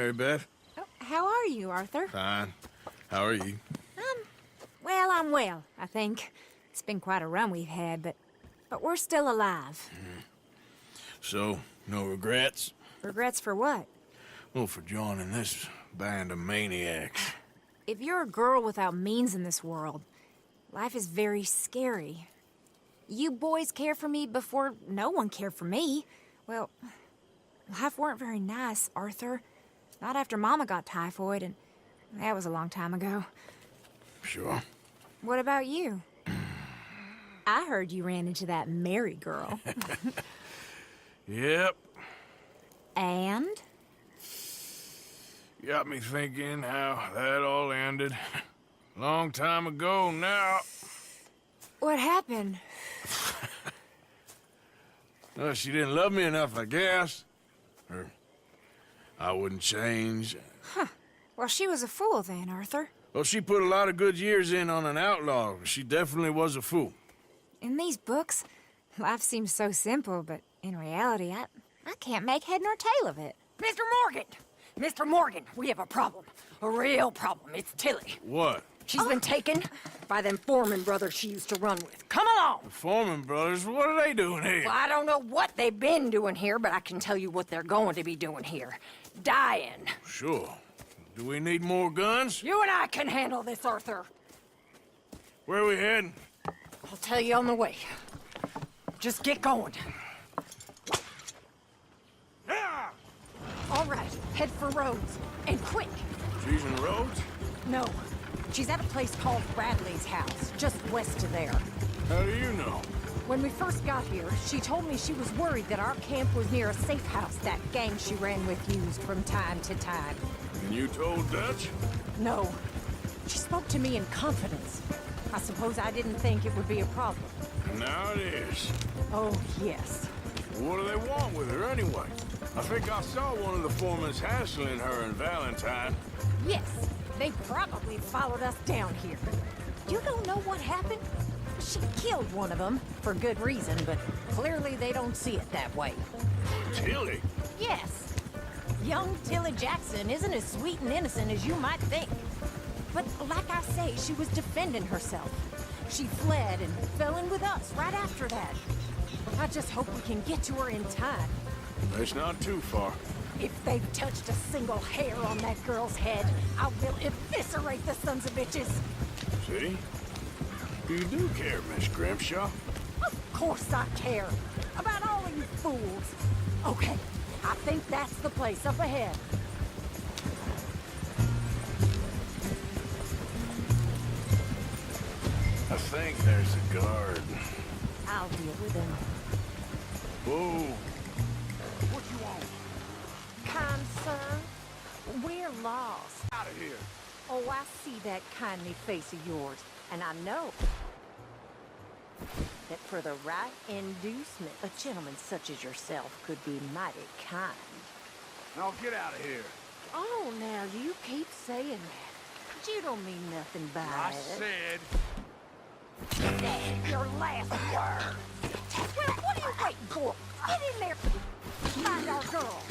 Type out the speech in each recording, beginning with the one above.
Mary Beth. Oh, how are you, Arthur? Fine. How are you? Well, I'm well, I think. It's been quite a run we've had, but we're still alive. So, no regrets? Regrets for what? Well, for joining this band of maniacs. If you're a girl without means in this world, life is very scary. You boys cared for me before no one cared for me. Well, life weren't very nice, Arthur. Not after Mama got typhoid, and that was a long time ago. Sure. What about you? I heard you ran into that Mary girl. Yep. And? Got me thinking how that all ended. Long time ago now. What happened? Well, she didn't love me enough, I guess. Or I wouldn't change. Huh. Well, she was a fool then, Arthur. Well, she put a lot of good years in on an outlaw. She definitely was a fool. In these books, life seems so simple, but in reality, I can't make head nor tail of it. Mr. Morgan! Mr. Morgan, we have a problem. A real problem. It's Tilly. What? She's been taken by them Foreman brothers she used to run with. Come along! The Foreman brothers? What are they doing here? Well, I don't know what they've been doing here, but I can tell you what they're going to be doing here. Dying. Sure. Do we need more guns? You and I can handle this, Arthur. Where are we heading? I'll tell you on the way. Just get going. Yeah! All right, head for Rhodes. And quick! She's in Rhodes? No. She's at a place called Bradley's house, just west of there. How do you know? When we first got here, she told me she was worried that our camp was near a safe house that gang she ran with used from time to time. And you told Dutch? No. She spoke to me in confidence. I suppose I didn't think it would be a problem. Now it is. Oh, yes. What do they want with her anyway? I think I saw one of the foremans hassling her and Valentine. Yes, they probably followed us down here. You don't know what happened? She killed one of them, for good reason, but clearly they don't see it that way. Tilly? Yes. Young Tilly Jackson isn't as sweet and innocent as you might think. But like I say, she was defending herself. She fled and fell in with us right after that. I just hope we can get to her in time. It's not too far. If they've touched a single hair on that girl's head, I will eviscerate the sons of bitches. See? You do care, Miss Grimshaw. Of course I care. About all of you fools. Okay, I think that's the place up ahead. I think there's a guard. I'll deal with him. Whoa. What you want? Kind sir, we're lost. Out of here. Oh, I see that kindly face of yours, and I know that for the right inducement, a gentleman such as yourself could be mighty kind. Now get out of here. Oh, now you keep saying that. But you don't mean nothing by I it. said... That's your last word. Well, what are you waiting for? Get in there. Find our girl.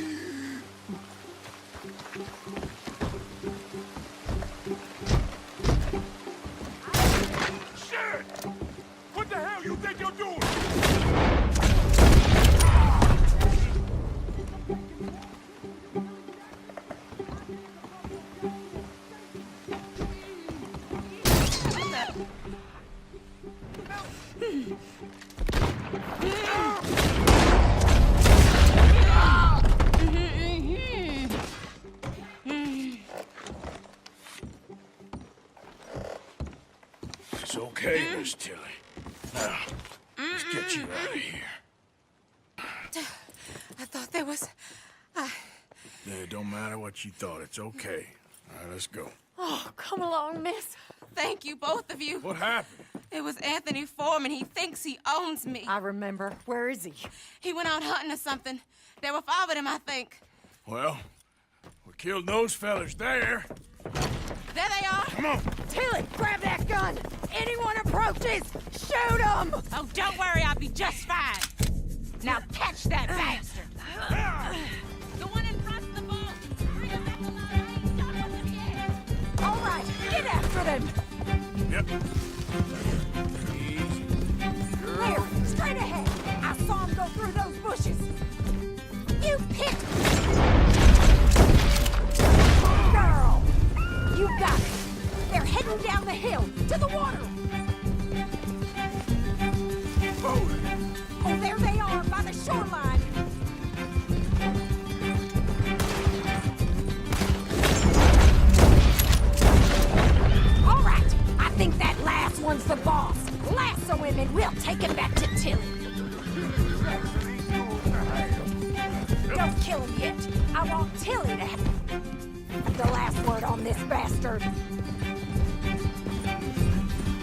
Shit! What the hell you think you're doing? It's okay, Miss Tilly. Now, let's get you out of here. I thought there was... Yeah, it don't matter what you thought. It's okay. All right, let's go. Oh, come along, miss. Thank you, both of you. What happened? It was Anthony Foreman. He thinks he owns me. I remember. Where is he? He went out hunting or something. There were 5 of them, I think. Well, we killed those fellas there. There they are. Come on. Tilly, grab that gun! Anyone approaches, shoot them! Oh, don't worry. I'll be just fine. Now catch that bastard! The one in front of the boat. Bring him back alive. Get after them! Yep. Easy. There, straight ahead! I saw him go through those bushes! You pit! Girl! You got it! They're heading down the hill, to the water! Oh, there they are, by the shoreline! All right, I think that last one's the boss. Lasso him and we'll take him back to Tilly. Don't kill him yet. I want Tilly to have the last word on this bastard.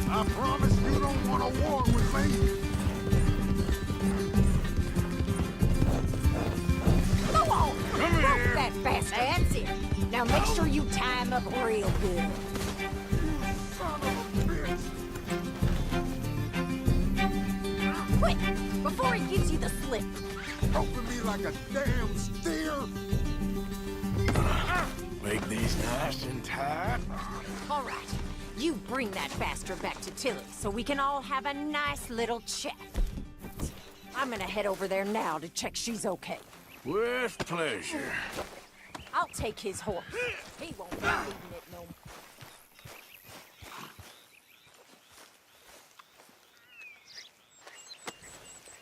I promise you don't want a war with me. Go on! Come Rope here. that bastard! That's it. Now make sure you tie him up real good. Son of a bitch. Quick! Before he gives you the slip. Roping me like a damn steer. Make these nice and tight. All right. You bring that bastard back to Tilly so we can all have a nice little chat. I'm gonna head over there now to check she's okay. With pleasure. I'll take his horse. He won't be needing it no more.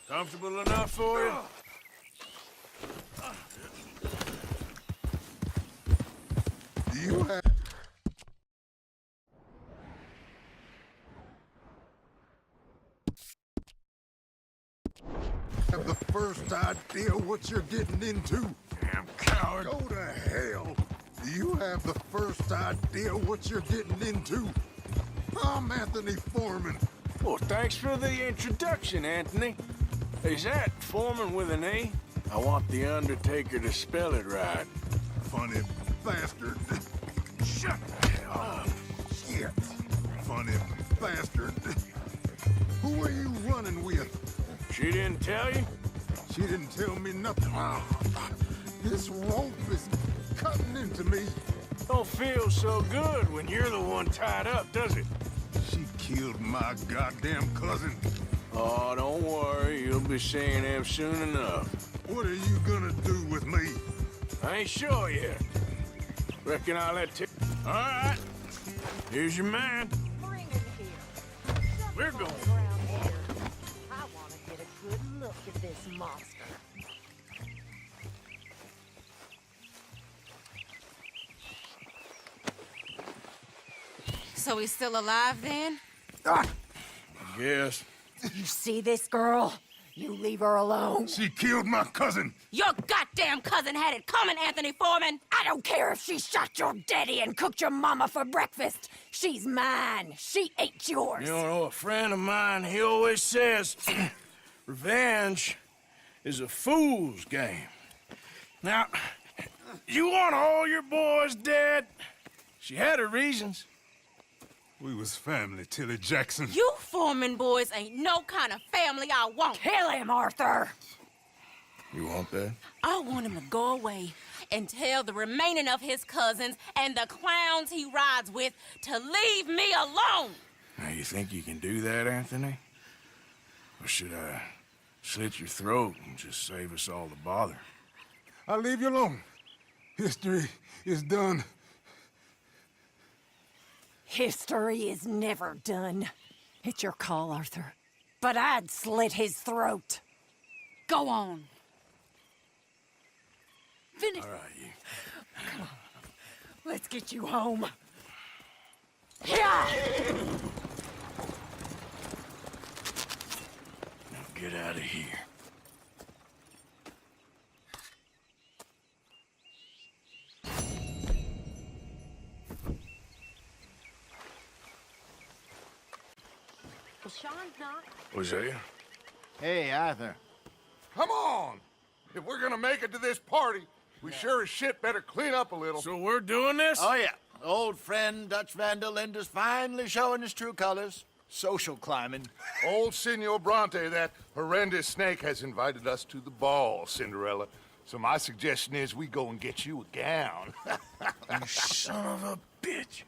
Comfortable enough for you? You have the first idea what you're getting into. Damn coward. Go to hell. Do you have the first idea what you're getting into? I'm Anthony Foreman. Well, thanks for the introduction, Anthony. Is that Foreman with an E? I want the Undertaker to spell it right. Funny bastard. Shut the hell up. Shit. Funny bastard. Who are you running with? She didn't tell you? She didn't tell me nothing. This rope is cutting into me. Don't feel so good when you're the one tied up, does it? She killed my goddamn cousin. Oh, don't worry. You'll be seeing him soon enough. What are you gonna do with me? I ain't sure yet. Reckon I'll let you... All right. Here's your man. Bring him here. We're going. Around here. I want to get a good look at this monster. So he's still alive then? Ah, Yes. You see this girl? You leave her alone. she killed my cousin. Your goddamn cousin had it coming, Anthony Foreman! I don't care if she shot your daddy and cooked your mama for breakfast. She's mine. She ate yours. You know, a friend of mine, he always says, revenge is a fool's game. Now, you want all your boys dead? She had her reasons. We was family, Tilly Jackson. You Foreman boys ain't no kind of family I want. Kill him, Arthur. You want that? I want him to go away and tell the remaining of his cousins and the clowns he rides with to leave me alone. Now, you think you can do that, Anthony? Or should I slit your throat and just save us all the bother? I'll leave you alone. History is done. History is never done. It's your call, Arthur. But I'd slit his throat. Go on. Finish. All right, you. Let's get you home. Yeah! Now get out of here. Well, Sean's not. Hosea? Hey, Arthur. Come on! If we're gonna make it to this party, we sure as shit better clean up a little. So we're doing this? Oh, yeah. Old friend Dutch Van der Linde's finally showing his true colors. Social climbing. Old Senor Bronte, that horrendous snake, has invited us to the ball, Cinderella. So my suggestion is we go and get you a gown. You son of a bitch.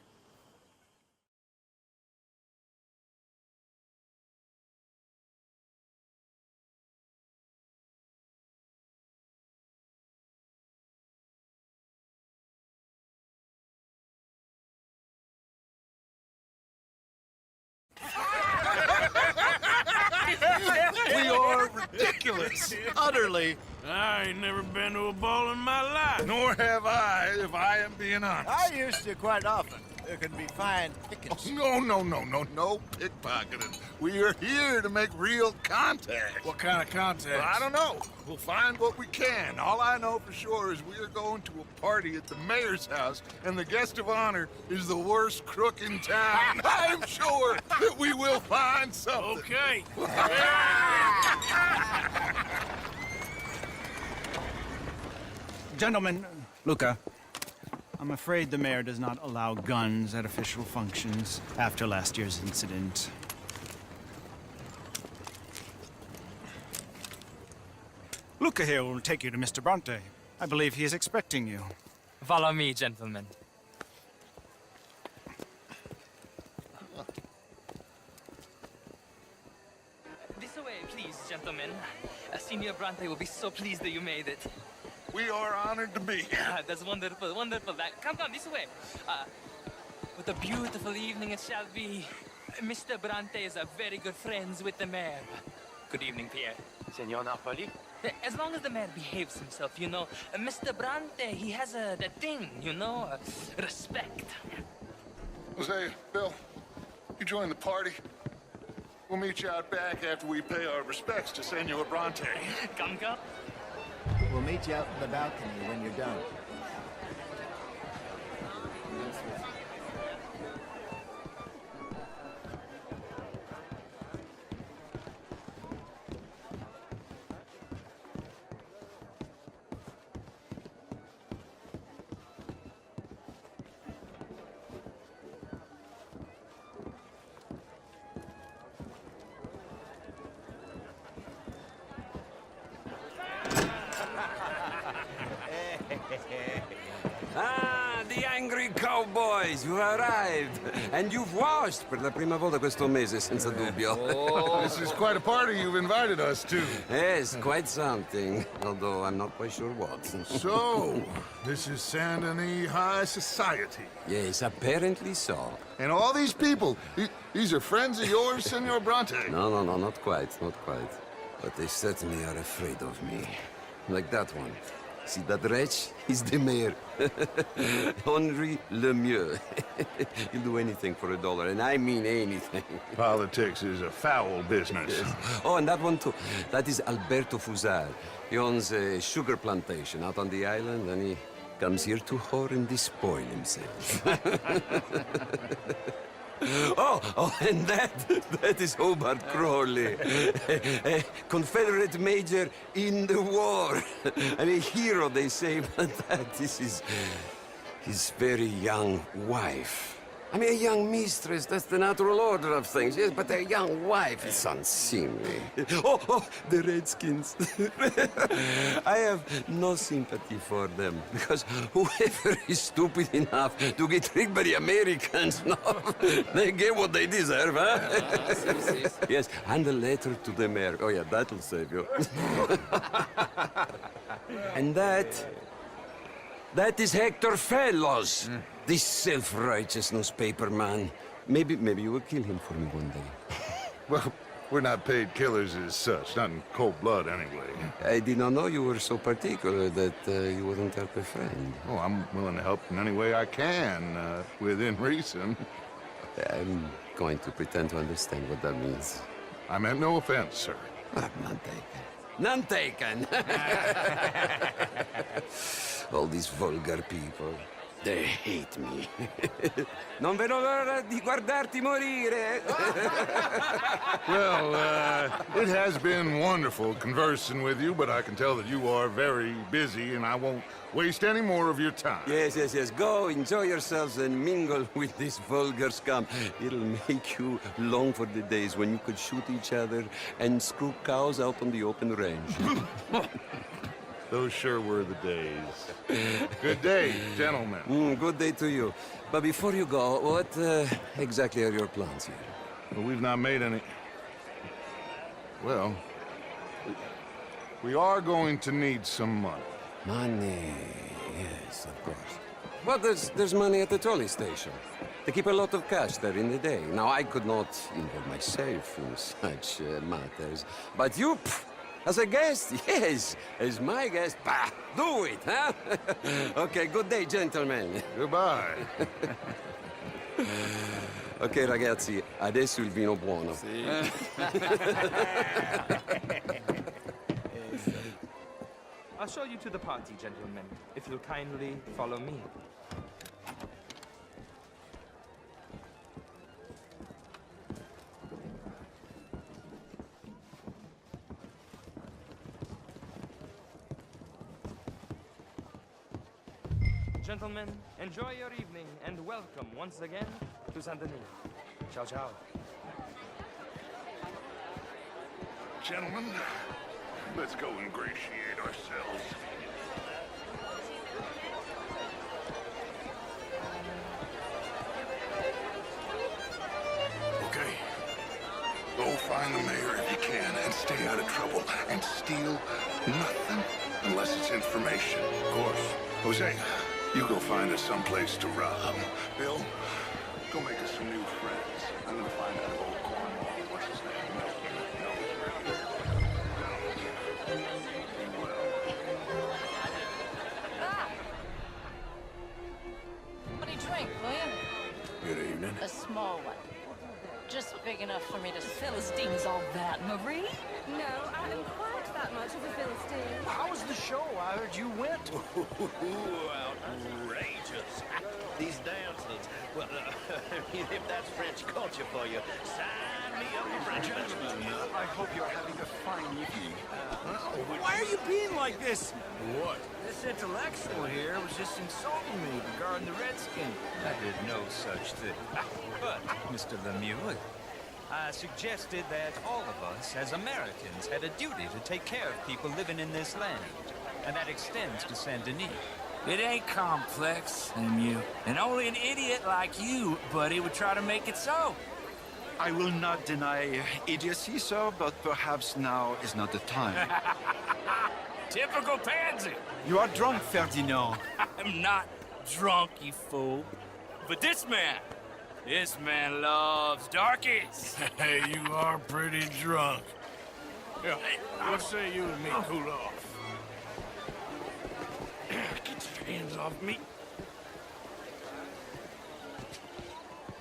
ridiculous. Utterly. I ain't never been to a ball in my life. Nor have I, if I am being honest. I used to quite often. There can be fine pickings. No pickpocketing. We are here to make real contact. What kind of contact? Well, I don't know. We'll find what we can. All I know for sure is we are going to a party at the mayor's house, and the guest of honor is the worst crook in town. I'm sure that we will find something. Okay. Gentlemen, Luca, I'm afraid the mayor does not allow guns at official functions after last year's incident. Luca here will take you to Mr. Bronte. I believe he is expecting you. Follow me, gentlemen. This way, please, gentlemen. Senior Bronte will be so pleased that you made it. We are honored to be here. That's wonderful, wonderful. Come this way. What a beautiful evening it shall be. Mr. Bronte is a very good friends with the mayor. Good evening, Pierre. Senor Napoli? As long as the mayor behaves himself, you know. Mr. Bronte, he has that thing, you know, respect. Jose, Bill, you join the party. We'll meet you out back after we pay our respects to Senor Bronte. Come. We'll meet you out in the balcony when you're done. Ah, the angry cowboys, you arrived. And you've washed per la prima volta questo mese, senza dubbio. This is quite a party you've invited us to. Yes, quite something. Although I'm not quite sure what. So, this is Saint Denis High Society. Yes, apparently so. And all these people, these are friends of yours, Senor Bronte? No, not quite, not quite. But they certainly are afraid of me. Like that one. See that wretch? He's the mayor. Henri Lemieux. He'll do anything for $1, and I mean anything. Politics is a foul business. Yes. Oh, and that one too. That is Alberto Fusar. He owns a sugar plantation out on the island, and he comes here to whore and despoil himself. Oh, and that is Hobart Crawley, a Confederate major in the war. I mean, hero, they say, but this is his very young wife. I mean, a young mistress, that's the natural order of things, yes, but a young wife is unseemly. Oh, the Redskins. I have no sympathy for them, because whoever is stupid enough to get tricked by the Americans, no, they get what they deserve, huh? Yes, and a letter to the mayor. Oh, yeah, that'll save you. And that is Hector Fellows. This self-righteous newspaper man. Maybe you will kill him for me one day. Well, we're not paid killers as such, not in cold blood anyway. I did not know you were so particular that you wouldn't help a friend. Oh, I'm willing to help in any way I can, within reason. I'm going to pretend to understand what that means. I meant no offense, sir. None taken. None taken! All these vulgar people. They hate me. Non vedo l'ora di guardarti morire. Well, it has been wonderful conversing with you, but I can tell that you are very busy, and I won't waste any more of your time. Yes. Go, enjoy yourselves, and mingle with this vulgar scum. It'll make you long for the days when you could shoot each other and screw cows out on the open range. Those sure were the days. Good day, gentlemen. Good day to you. But before you go, what exactly are your plans here? Well, we've not made any... Well, we are going to need some money. Money, yes, of course. But there's money at the trolley station. They keep a lot of cash there in the day. Now, I could not involve myself in such matters. But you, As a guest? Yes. As my guest? Bah, do it, huh? Okay, good day, gentlemen. Goodbye. Ok, ragazzi, adesso il vino buono. I'll show you to the party, gentlemen, if you'll kindly follow me. Gentlemen, enjoy your evening and welcome once again to Saint Denis. Ciao, ciao. Gentlemen, let's go ingratiate ourselves. Okay. Go find the mayor if you can and stay out of trouble. And steal nothing unless it's information. Of course. Jose, you go find us someplace to rob. Bill, go make us some new friends. I'm gonna find out if old Cornwall, what's his name? Somebody drink, will you? Good evening. A small one. Just big enough for me to... Philistines all that, Marie? No, I am quite that much of a Philistine. How was the show? I heard you went. Outrageous. These dances. Well, if that's French culture for you, sign me up for French. Gentlemen, I hope you're having a fine evening. Why are you being like this? What? This intellectual here was just insulting me regarding the Redskin. I did no such thing. But, Mr. Lemieux, I suggested that all of us, as Americans, had a duty to take care of people living in this land. And that extends to Saint Denis. It ain't complex, Lemieux. And only an idiot like you, buddy, would try to make it so. I will not deny idiocy, sir, but perhaps now is not the time. Typical pansy. You are drunk, Ferdinand. I'm not drunk, you fool. But this man loves darkies. Hey, you are pretty drunk. Yeah, what say you and me cool off? Get your hands off me.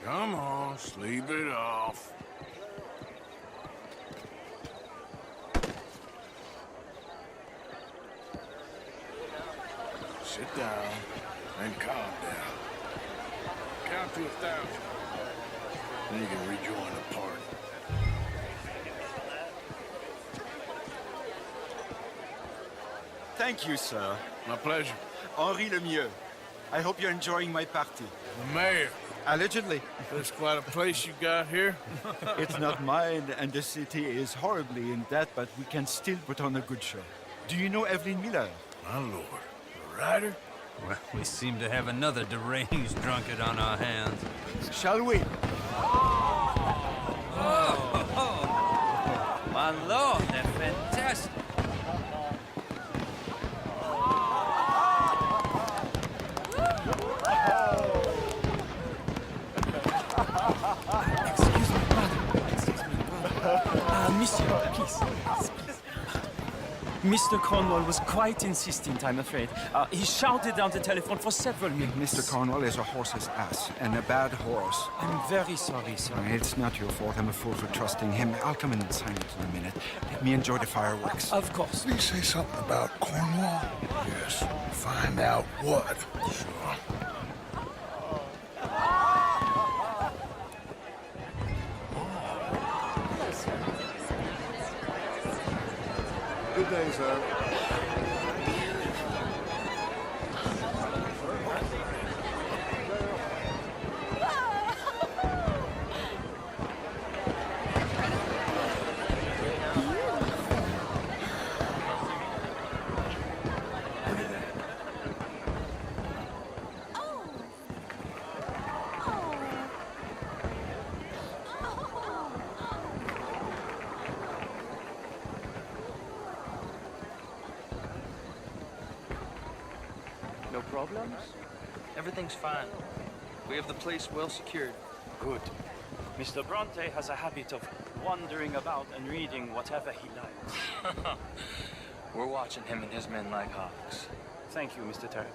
Come on, sleep it off. Sit down and calm down. Count to 1,000. Then you can rejoin the party. Thank you, sir. My pleasure. Henri Lemieux. I hope you're enjoying my party. The mayor. Allegedly. That's quite a place you got here. It's not mine, and the city is horribly in debt, but we can still put on a good show. Do you know Evelyn Miller? My lord. A writer? Well, we seem to have another deranged drunkard on our hands. Shall we? Oh, my lord, they're fantastic. Monsieur, please. Mr. Cornwall was quite insistent, I'm afraid. He shouted down the telephone for several minutes. Mr. Cornwall is a horse's ass, and a bad horse. I'm very sorry, sir. It's not your fault. I'm a fool for trusting him. I'll come in and sign it in a minute. Let me enjoy the fireworks. Of course. Did he say something about Cornwall? Yes. Find out what. Sure. Good day, sir. No problems? Everything's fine. We have the place well secured. Good. Mr. Bronte has a habit of wandering about and reading whatever he likes. We're watching him and his men like hawks. Thank you, Mr. Terry.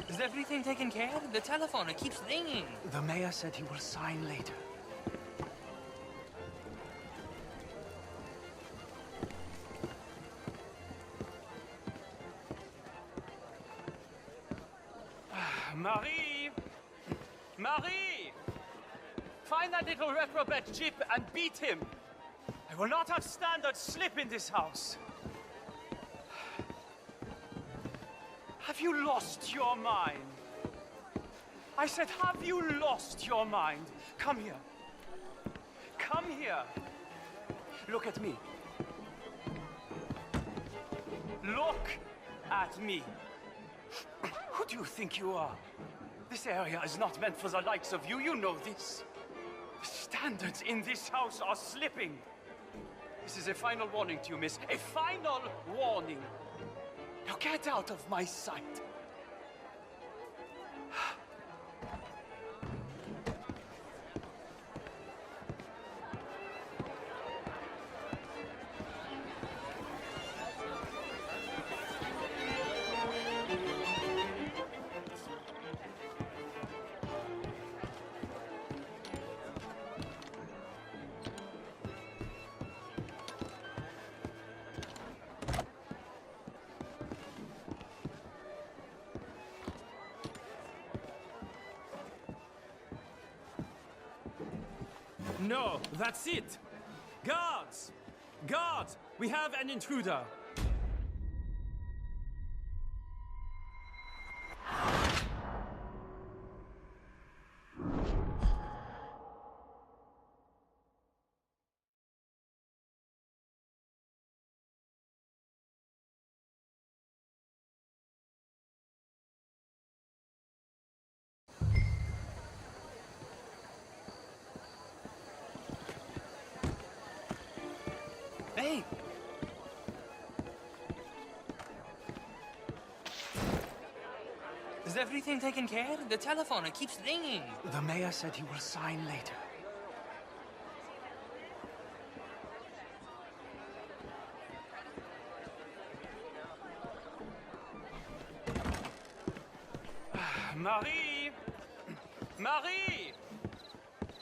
Is everything taken care of? The telephone, it keeps ringing. The mayor said he will sign later. Marie! Marie! Find that little reprobate Jip and beat him. I will not have standard slip in this house. Have you lost your mind? I said, have you lost your mind? Come here. Come here. Look at me. Look at me. Who do you think you are? This area is not meant for the likes of you. You know this. The standards in this house are slipping. This is a final warning to you, miss. A final warning. Now get out of my sight. No, that's it! Guards! Guards! We have an intruder! Hey! Is everything taken care of? The telephone, it keeps ringing. The mayor said he will sign later. Marie! Marie!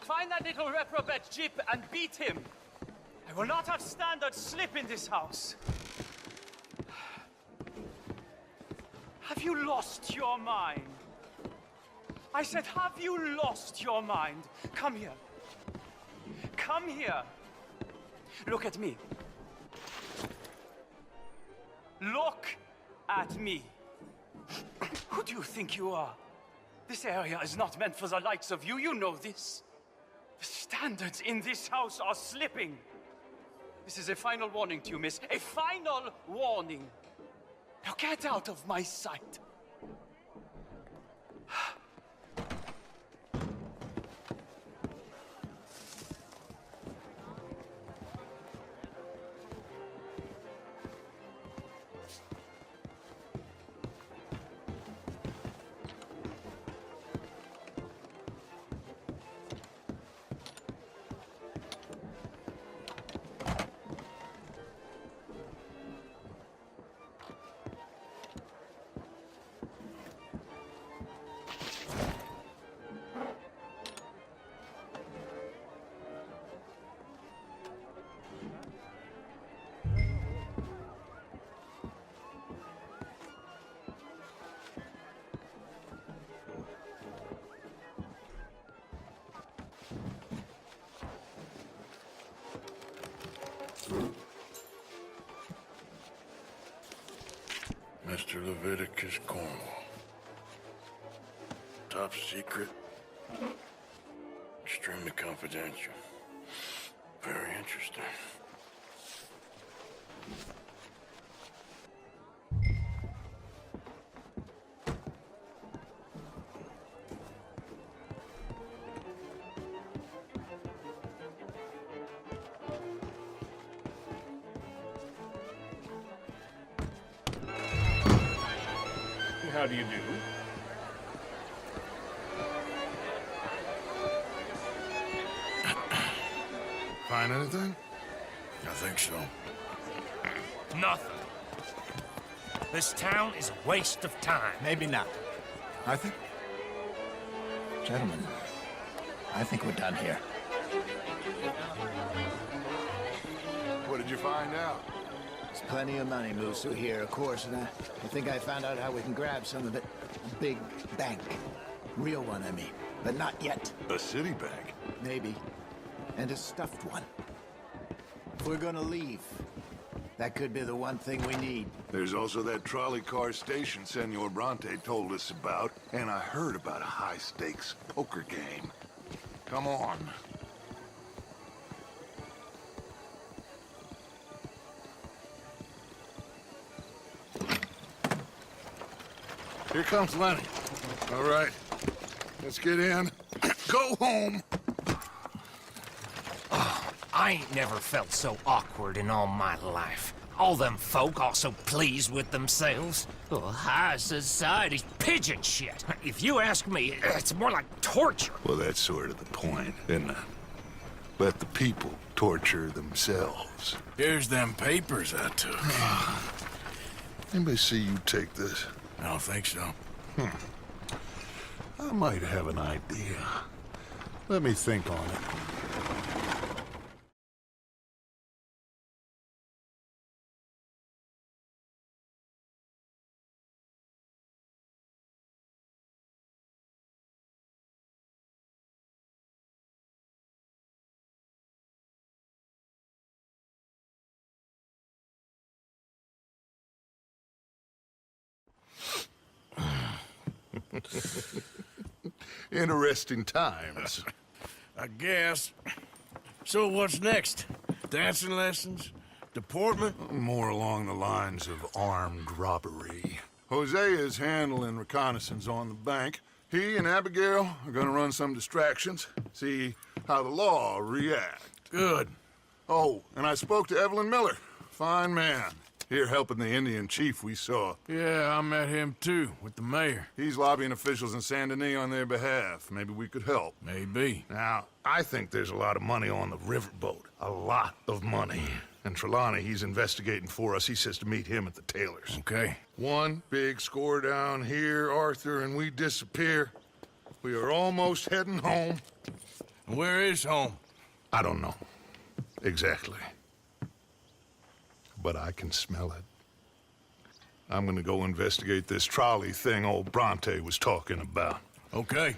Find that little reprobate Jip and beat him. I will not have standard slip in this house. Have you lost your mind? I said, have you lost your mind? Come here. Come here. Look at me. Look at me. Who do you think you are? This area is not meant for the likes of you. You know this. The standards in this house are slipping. This is a final warning to you, miss. A final warning. Now get out of my sight. Mr. Leviticus Cornwall. Top secret. Extremely confidential. Very interesting. how do you do? Find anything? I think so. Nothing. This town is a waste of time. Maybe not. I think... Gentlemen, I think we're done here. What did you find out? There's plenty of money moves through here, of course, and I think I found out how we can grab some of it. A big bank. Real one, I mean. But not yet. A city bank? Maybe. And a stuffed one. If we're gonna leave, that could be the one thing we need. There's also that trolley car station Senor Bronte told us about, and I heard about a high-stakes poker game. Come on. Here comes Lenny. All right, let's get in. Go home. I ain't never felt so awkward in all my life. All them folk all so pleased with themselves. Oh, high society's pigeon shit. If you ask me, it's more like torture. Well, that's sort of the point, isn't it? Let the people torture themselves. Here's them papers I took. Anybody see you take this? I don't think so. I might have an idea. Let me think on it. Interesting times. I guess. So what's next? Dancing lessons? Deportment? More along the lines of armed robbery. Hosea is handling reconnaissance on the bank. He and Abigail are gonna run some distractions, see how the law react. Good. Oh, and I spoke to Evelyn Miller. Fine man. Here helping the Indian chief we saw. Yeah, I met him too, with the mayor. He's lobbying officials in Saint Denis on their behalf. Maybe we could help. Maybe. Now, I think there's a lot of money on the riverboat. A lot of money. And Trelawney, he's investigating for us. He says to meet him at the Taylor's. Okay. One big score down here, Arthur, and we disappear. We are almost heading home. Where is home? I don't know. Exactly. But I can smell it. I'm gonna go investigate this trolley thing old Bronte was talking about. Okay.